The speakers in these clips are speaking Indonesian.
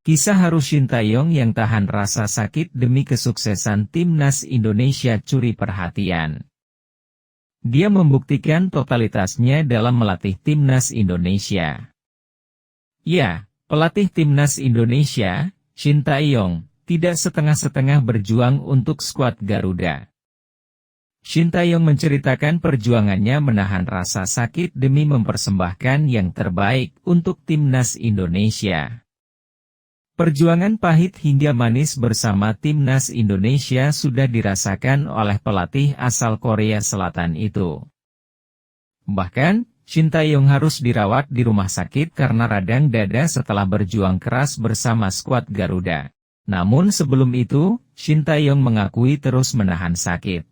Kisah haru Sintayong yang tahan rasa sakit demi kesuksesan timnas Indonesia curi perhatian. Dia membuktikan totalitasnya dalam melatih timnas Indonesia. Ya, pelatih timnas Indonesia, Sintayong, tidak setengah-setengah berjuang untuk skuad Garuda. Sintayong menceritakan perjuangannya menahan rasa sakit demi mempersembahkan yang terbaik untuk timnas Indonesia. Perjuangan pahit hingga manis bersama timnas Indonesia sudah dirasakan oleh pelatih asal Korea Selatan itu. Bahkan, Sintayong harus dirawat di rumah sakit karena radang dada setelah berjuang keras bersama skuad Garuda. Namun sebelum itu, Sintayong mengakui terus menahan sakit.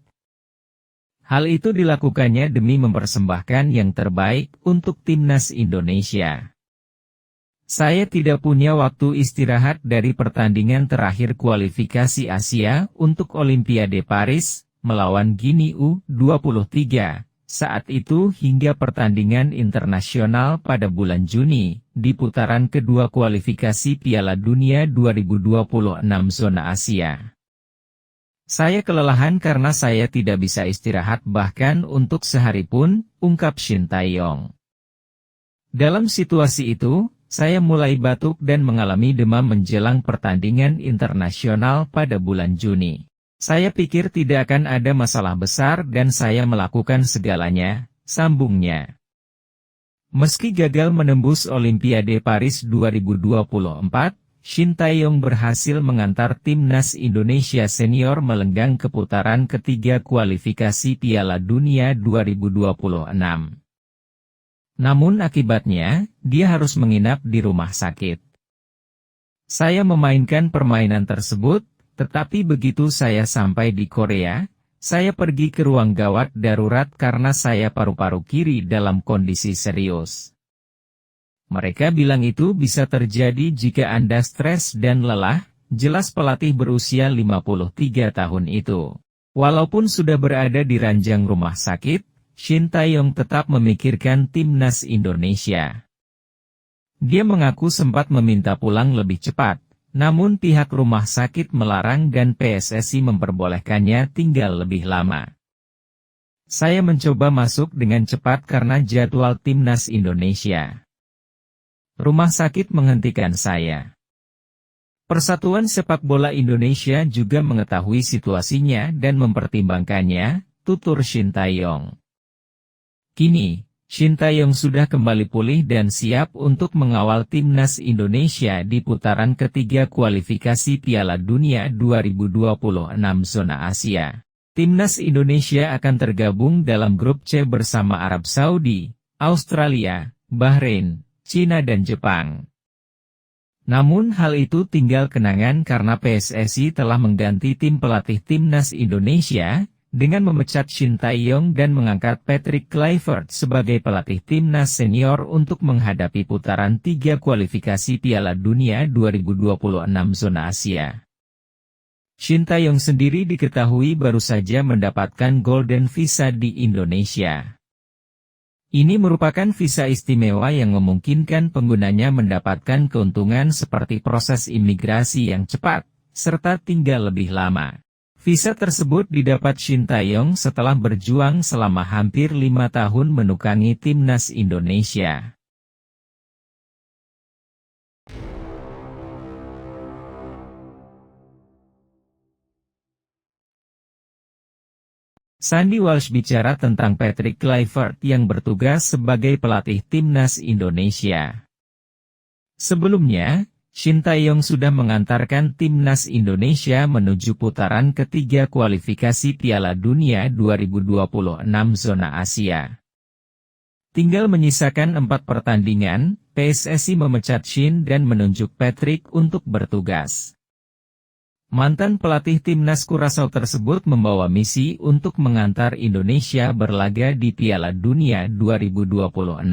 Hal itu dilakukannya demi mempersembahkan yang terbaik untuk timnas Indonesia. Saya tidak punya waktu istirahat dari pertandingan terakhir kualifikasi Asia untuk Olimpiade Paris, melawan Guinea U23, saat itu hingga pertandingan internasional pada bulan Juni, di putaran kedua kualifikasi Piala Dunia 2026 zona Asia. Saya kelelahan karena saya tidak bisa istirahat bahkan untuk sehari pun, ungkap Sintayong. Dalam situasi itu, saya mulai batuk dan mengalami demam menjelang pertandingan internasional pada bulan Juni. Saya pikir tidak akan ada masalah besar dan saya melakukan segalanya, sambungnya. Meski gagal menembus Olimpiade Paris 2024, Sintayong berhasil mengantar timnas Indonesia senior melenggang ke putaran ketiga kualifikasi Piala Dunia 2026. Namun akibatnya, dia harus menginap di rumah sakit. Saya memainkan permainan tersebut, tetapi begitu saya sampai di Korea, saya pergi ke ruang gawat darurat karena saya paru-paru kiri dalam kondisi serius. Mereka bilang itu bisa terjadi jika Anda stres dan lelah, jelas pelatih berusia 53 tahun itu. Walaupun sudah berada di ranjang rumah sakit, Sintayong tetap memikirkan timnas Indonesia. Dia mengaku sempat meminta pulang lebih cepat, namun pihak rumah sakit melarang dan PSSI memperbolehkannya tinggal lebih lama. Saya mencoba masuk dengan cepat karena jadwal timnas Indonesia. Rumah sakit menghentikan saya. Persatuan Sepak Bola Indonesia juga mengetahui situasinya dan mempertimbangkannya, tutur Sintayong. Kini, Sintayong sudah kembali pulih dan siap untuk mengawal timnas Indonesia di putaran ketiga kualifikasi Piala Dunia 2026 zona Asia. Timnas Indonesia akan tergabung dalam grup C bersama Arab Saudi, Australia, Bahrain, Cina dan Jepang. Namun hal itu tinggal kenangan karena PSSI telah mengganti tim pelatih timnas Indonesia, dengan memecat Sintayong dan mengangkat Patrick Kluivert sebagai pelatih timnas senior untuk menghadapi putaran 3 kualifikasi Piala Dunia 2026 zona Asia. Sintayong sendiri diketahui baru saja mendapatkan Golden Visa di Indonesia. Ini merupakan visa istimewa yang memungkinkan penggunanya mendapatkan keuntungan seperti proses imigrasi yang cepat, serta tinggal lebih lama. Visa tersebut didapat Sintayong setelah berjuang selama hampir 5 tahun menukangi timnas Indonesia. Sandy Walsh bicara tentang Patrick Kluivert yang bertugas sebagai pelatih timnas Indonesia. Sebelumnya, Sintayong sudah mengantarkan timnas Indonesia menuju putaran ketiga kualifikasi Piala Dunia 2026 zona Asia. Tinggal menyisakan 4 pertandingan, PSSI memecat Shin dan menunjuk Patrick untuk bertugas. Mantan pelatih timnas Curaçao tersebut membawa misi untuk mengantar Indonesia berlaga di Piala Dunia 2026.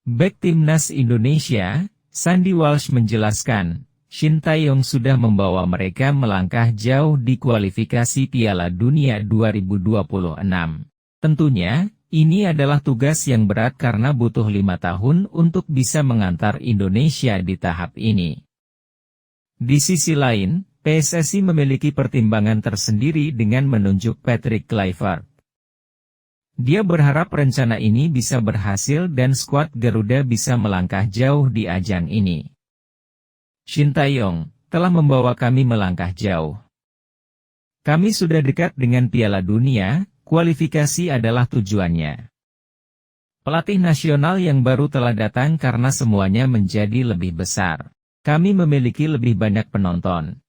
Bek timnas Indonesia, Sandy Walsh menjelaskan, Sintayong sudah membawa mereka melangkah jauh di kualifikasi Piala Dunia 2026. Tentunya, ini adalah tugas yang berat karena butuh 5 tahun untuk bisa mengantar Indonesia di tahap ini. Di sisi lain, PSSI memiliki pertimbangan tersendiri dengan menunjuk Patrick Kluivert. Dia berharap rencana ini bisa berhasil dan skuad Garuda bisa melangkah jauh di ajang ini. Shin Tae-yong telah membawa kami melangkah jauh. Kami sudah dekat dengan Piala Dunia, kualifikasi adalah tujuannya. Pelatih nasional yang baru telah datang karena semuanya menjadi lebih besar. Kami memiliki lebih banyak penonton.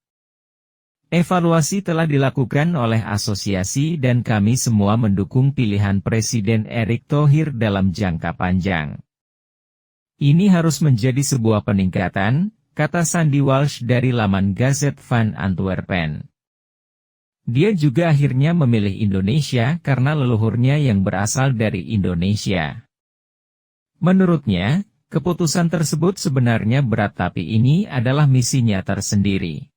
Evaluasi telah dilakukan oleh asosiasi dan kami semua mendukung pilihan Presiden Erick Thohir dalam jangka panjang. Ini harus menjadi sebuah peningkatan, kata Sandy Walsh dari laman Gazette van Antwerpen. Dia juga akhirnya memilih Indonesia karena leluhurnya yang berasal dari Indonesia. Menurutnya, keputusan tersebut sebenarnya berat tapi ini adalah misinya tersendiri.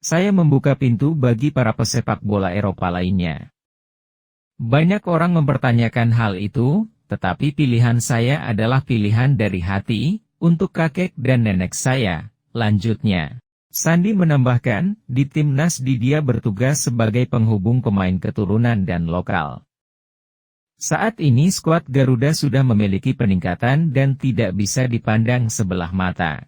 Saya membuka pintu bagi para pesepak bola Eropa lainnya. Banyak orang mempertanyakan hal itu, tetapi pilihan saya adalah pilihan dari hati, untuk kakek dan nenek saya, lanjutnya. Sandy menambahkan, di timnas dia bertugas sebagai penghubung pemain keturunan dan lokal. Saat ini skuad Garuda sudah memiliki peningkatan dan tidak bisa dipandang sebelah mata.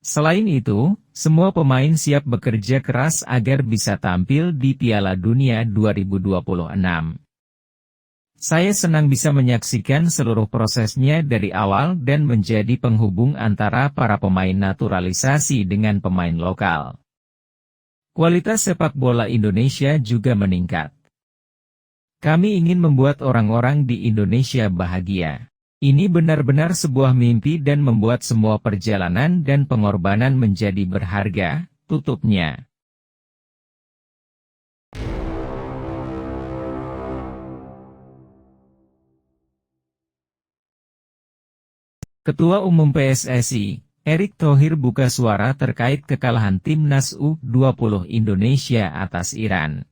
Selain itu, semua pemain siap bekerja keras agar bisa tampil di Piala Dunia 2026. Saya senang bisa menyaksikan seluruh prosesnya dari awal dan menjadi penghubung antara para pemain naturalisasi dengan pemain lokal. Kualitas sepak bola Indonesia juga meningkat. Kami ingin membuat orang-orang di Indonesia bahagia. Ini benar-benar sebuah mimpi dan membuat semua perjalanan dan pengorbanan menjadi berharga, tutupnya. Ketua Umum PSSI, Erick Thohir buka suara terkait kekalahan Timnas U20 Indonesia atas Iran.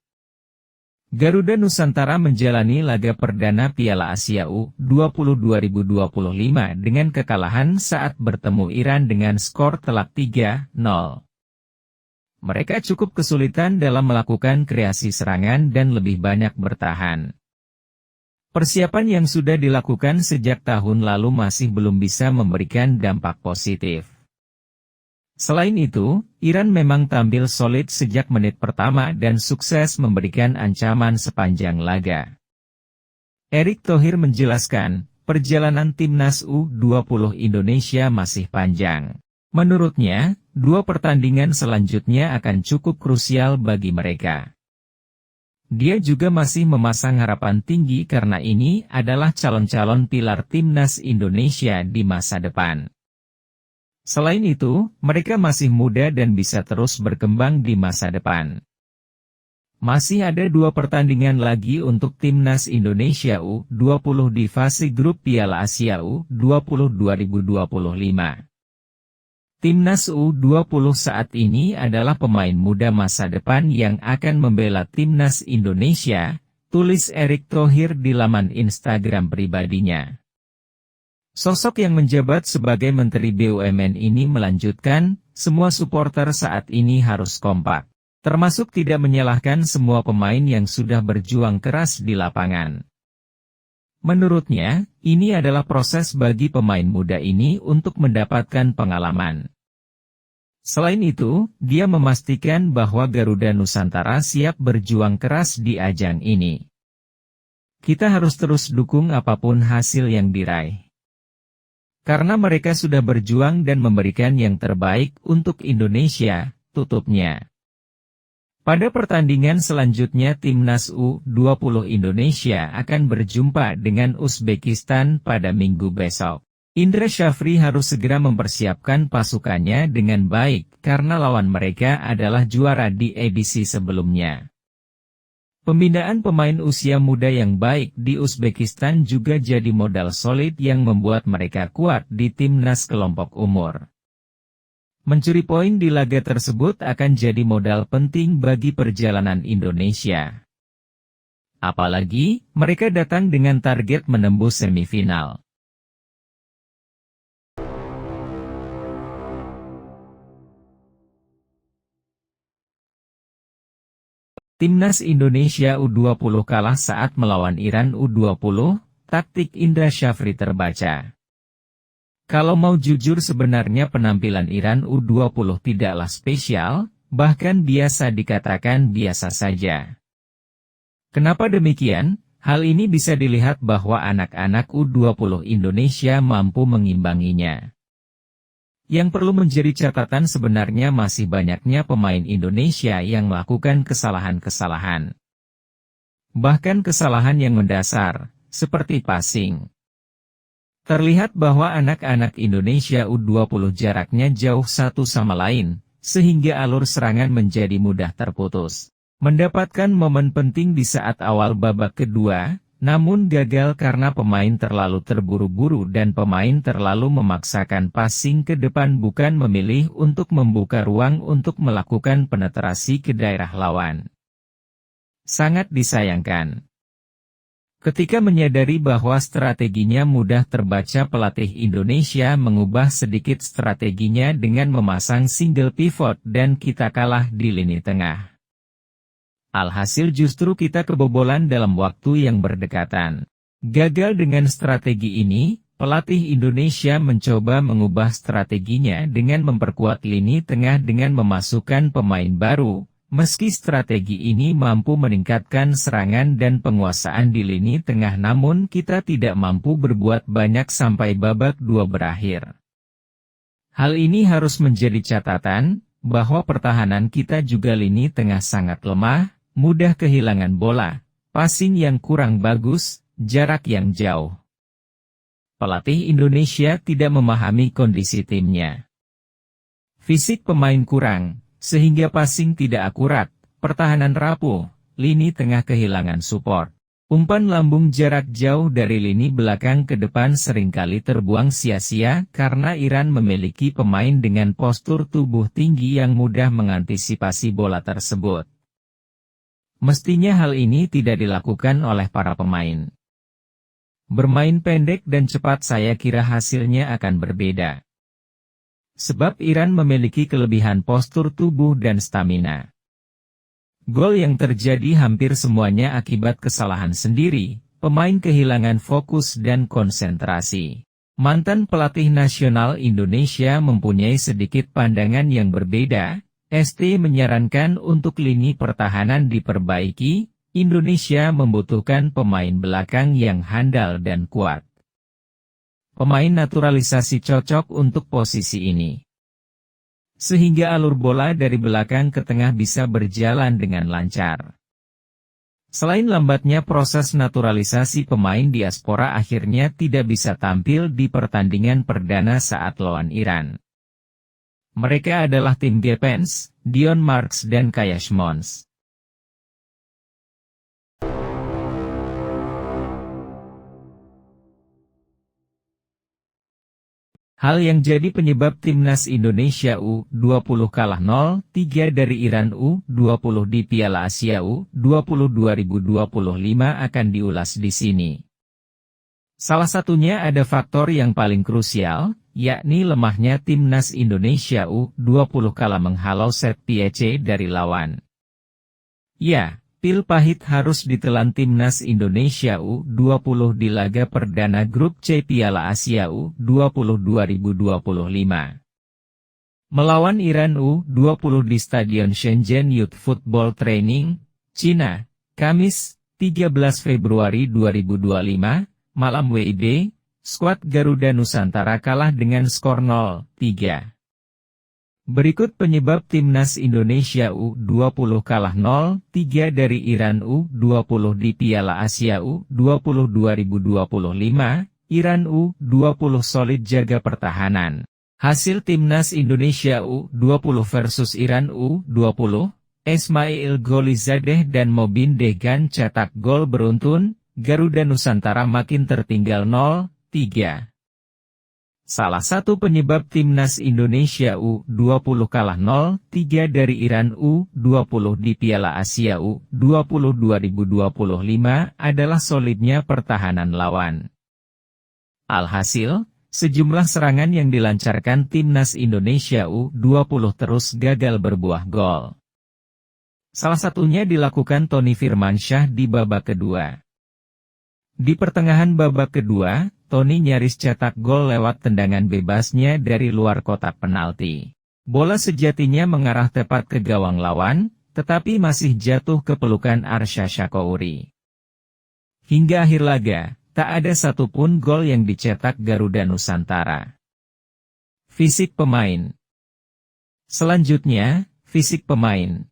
Garuda Nusantara menjalani laga perdana Piala Asia U20 2025 dengan kekalahan saat bertemu Iran dengan skor telak 3-0. Mereka cukup kesulitan dalam melakukan kreasi serangan dan lebih banyak bertahan. Persiapan yang sudah dilakukan sejak tahun lalu masih belum bisa memberikan dampak positif. Selain itu, Iran memang tampil solid sejak menit pertama dan sukses memberikan ancaman sepanjang laga. Erick Thohir menjelaskan, perjalanan Timnas U20 Indonesia masih panjang. Menurutnya, 2 pertandingan selanjutnya akan cukup krusial bagi mereka. Dia juga masih memasang harapan tinggi karena ini adalah calon-calon pilar Timnas Indonesia di masa depan. Selain itu, mereka masih muda dan bisa terus berkembang di masa depan. Masih ada 2 pertandingan lagi untuk Timnas Indonesia U20 di fase grup Piala Asia U20 2025. Timnas U20 saat ini adalah pemain muda masa depan yang akan membela Timnas Indonesia, tulis Erick Thohir di laman Instagram pribadinya. Sosok yang menjabat sebagai Menteri BUMN ini melanjutkan, semua supporter saat ini harus kompak, termasuk tidak menyalahkan semua pemain yang sudah berjuang keras di lapangan. Menurutnya, ini adalah proses bagi pemain muda ini untuk mendapatkan pengalaman. Selain itu, dia memastikan bahwa Garuda Nusantara siap berjuang keras di ajang ini. Kita harus terus dukung apapun hasil yang diraih. Karena mereka sudah berjuang dan memberikan yang terbaik untuk Indonesia, tutupnya. Pada pertandingan selanjutnya Timnas U20 Indonesia akan berjumpa dengan Uzbekistan pada Minggu besok. Indra Syafri harus segera mempersiapkan pasukannya dengan baik karena lawan mereka adalah juara di edisi sebelumnya. Pembinaan pemain usia muda yang baik di Uzbekistan juga jadi modal solid yang membuat mereka kuat di timnas kelompok umur. Mencuri poin di laga tersebut akan jadi modal penting bagi perjalanan Indonesia. Apalagi, mereka datang dengan target menembus semifinal. Timnas Indonesia U20 kalah saat melawan Iran U20, taktik Indra Syafri terbaca. Kalau mau jujur sebenarnya penampilan Iran U20 tidaklah spesial, bahkan biasa dikatakan biasa saja. Kenapa demikian? Hal ini bisa dilihat bahwa anak-anak U20 Indonesia mampu mengimbanginya. Yang perlu menjadi catatan sebenarnya masih banyaknya pemain Indonesia yang melakukan kesalahan-kesalahan. Bahkan kesalahan yang mendasar, seperti passing. Terlihat bahwa anak-anak Indonesia U20 jaraknya jauh satu sama lain, sehingga alur serangan menjadi mudah terputus. Mendapatkan momen penting di saat awal babak kedua, namun gagal karena pemain terlalu terburu-buru dan pemain terlalu memaksakan passing ke depan bukan memilih untuk membuka ruang untuk melakukan penetrasi ke daerah lawan. Sangat disayangkan. Ketika menyadari bahwa strateginya mudah terbaca, pelatih Indonesia mengubah sedikit strateginya dengan memasang single pivot dan kita kalah di lini tengah. Alhasil justru kita kebobolan dalam waktu yang berdekatan. Gagal dengan strategi ini, pelatih Indonesia mencoba mengubah strateginya dengan memperkuat lini tengah dengan memasukkan pemain baru. Meski strategi ini mampu meningkatkan serangan dan penguasaan di lini tengah, namun kita tidak mampu berbuat banyak sampai babak 2 berakhir. Hal ini harus menjadi catatan, bahwa pertahanan kita juga lini tengah sangat lemah, mudah kehilangan bola, passing yang kurang bagus, jarak yang jauh. Pelatih Indonesia tidak memahami kondisi timnya. Fisik pemain kurang, sehingga passing tidak akurat, pertahanan rapuh, lini tengah kehilangan support. Umpan lambung jarak jauh dari lini belakang ke depan seringkali terbuang sia-sia karena Iran memiliki pemain dengan postur tubuh tinggi yang mudah mengantisipasi bola tersebut. Mestinya hal ini tidak dilakukan oleh para pemain. Bermain pendek dan cepat, saya kira hasilnya akan berbeda. Sebab Iran memiliki kelebihan postur tubuh dan stamina. Gol yang terjadi hampir semuanya akibat kesalahan sendiri, pemain kehilangan fokus dan konsentrasi. Mantan pelatih nasional Indonesia mempunyai sedikit pandangan yang berbeda. ST menyarankan untuk lini pertahanan diperbaiki, Indonesia membutuhkan pemain belakang yang handal dan kuat. Pemain naturalisasi cocok untuk posisi ini. Sehingga alur bola dari belakang ke tengah bisa berjalan dengan lancar. Selain lambatnya proses naturalisasi, pemain diaspora akhirnya tidak bisa tampil di pertandingan perdana saat lawan Iran. Mereka adalah Tim Gepens, Dion Marks dan Kayash Mons. Hal yang jadi penyebab Timnas Indonesia U20 kalah 0-3 dari Iran U20 di Piala Asia U20 2025 akan diulas di sini. Salah satunya ada faktor yang paling krusial, yakni lemahnya Timnas Indonesia U20 kala menghalau set piece dari lawan. Ya, pil pahit harus ditelan Timnas Indonesia U20 di laga perdana grup C Piala Asia U20 2025. Melawan Iran U20 di Stadion Shenzhen Youth Football Training, Cina, Kamis, 13 Februari 2025, malam WIB, skuad Garuda Nusantara kalah dengan skor 0-3. Berikut penyebab Timnas Indonesia U20 kalah 0-3 dari Iran U20 di Piala Asia U20 2025. Iran U20 solid jaga pertahanan. Hasil Timnas Indonesia U20 versus Iran U20, Ismail Golizadeh dan Mobin Dehgan cetak gol beruntun, Garuda Nusantara makin tertinggal 0-3. Salah satu penyebab Timnas Indonesia U20 kalah 0-3 dari Iran U20 di Piala Asia U20 2025 adalah solidnya pertahanan lawan. Alhasil, sejumlah serangan yang dilancarkan Timnas Indonesia U20 terus gagal berbuah gol. Salah satunya dilakukan Tony Firmansyah di babak kedua. Di pertengahan babak kedua, Tony nyaris cetak gol lewat tendangan bebasnya dari luar kotak penalti. Bola sejatinya mengarah tepat ke gawang lawan, tetapi masih jatuh ke pelukan Arsha Shakouri. Hingga akhir laga, tak ada satupun gol yang dicetak Garuda Nusantara. Fisik pemain. Selanjutnya, fisik pemain.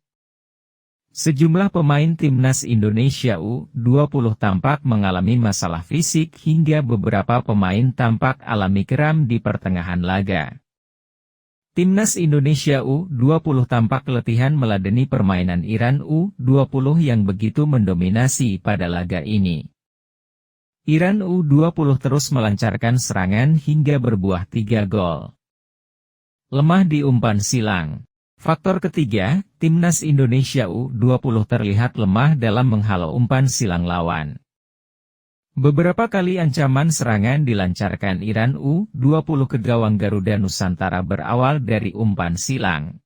Sejumlah pemain timnas Indonesia U20 tampak mengalami masalah fisik hingga beberapa pemain tampak alami kram di pertengahan laga. Timnas Indonesia U20 tampak letihan meladeni permainan Iran U20 yang begitu mendominasi pada laga ini. Iran U20 terus melancarkan serangan hingga berbuah 3 gol. Lemah di umpan silang. Faktor ketiga, Timnas Indonesia U20 terlihat lemah dalam menghalau umpan silang lawan. Beberapa kali ancaman serangan dilancarkan Iran U20 ke gawang Garuda Nusantara berawal dari umpan silang.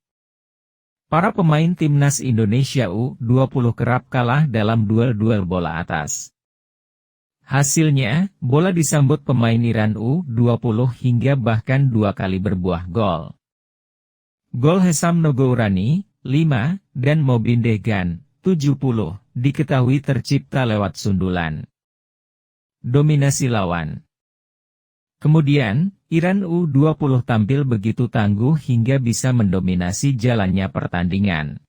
Para pemain Timnas Indonesia U20 kerap kalah dalam duel-duel bola atas. Hasilnya, bola disambut pemain Iran U20 hingga bahkan 2 kali berbuah gol. Gol Hesam Nogourani, 5, dan Mobin Degan, 70, diketahui tercipta lewat sundulan. Dominasi lawan. Kemudian, Iran U20 tampil begitu tangguh hingga bisa mendominasi jalannya pertandingan.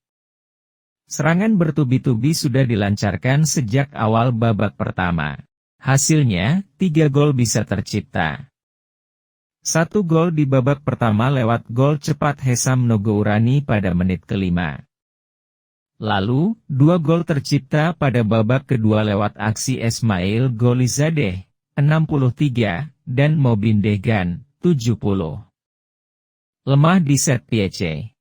Serangan bertubi-tubi sudah dilancarkan sejak awal babak pertama. Hasilnya, 3 gol bisa tercipta. 1 gol di babak pertama lewat gol cepat Hesam Nogourani pada menit ke-5. Lalu, 2 gol tercipta pada babak kedua lewat aksi Esmail Golizadeh, 63, dan Mobin Degan, 70. Lemah di set piece.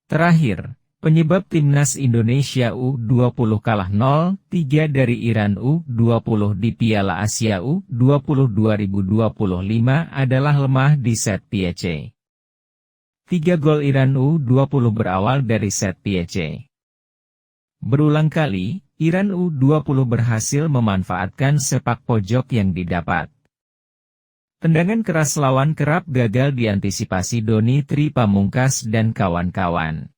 Terakhir, penyebab Timnas Indonesia U20 kalah 0-3 dari Iran U20 di Piala Asia U20 2025 adalah lemah di set piece. 3 gol Iran U20 berawal dari set piece. Berulang kali, Iran U20 berhasil memanfaatkan sepak pojok yang didapat. Tendangan keras lawan kerap gagal diantisipasi Doni Tri Pamungkas dan kawan-kawan.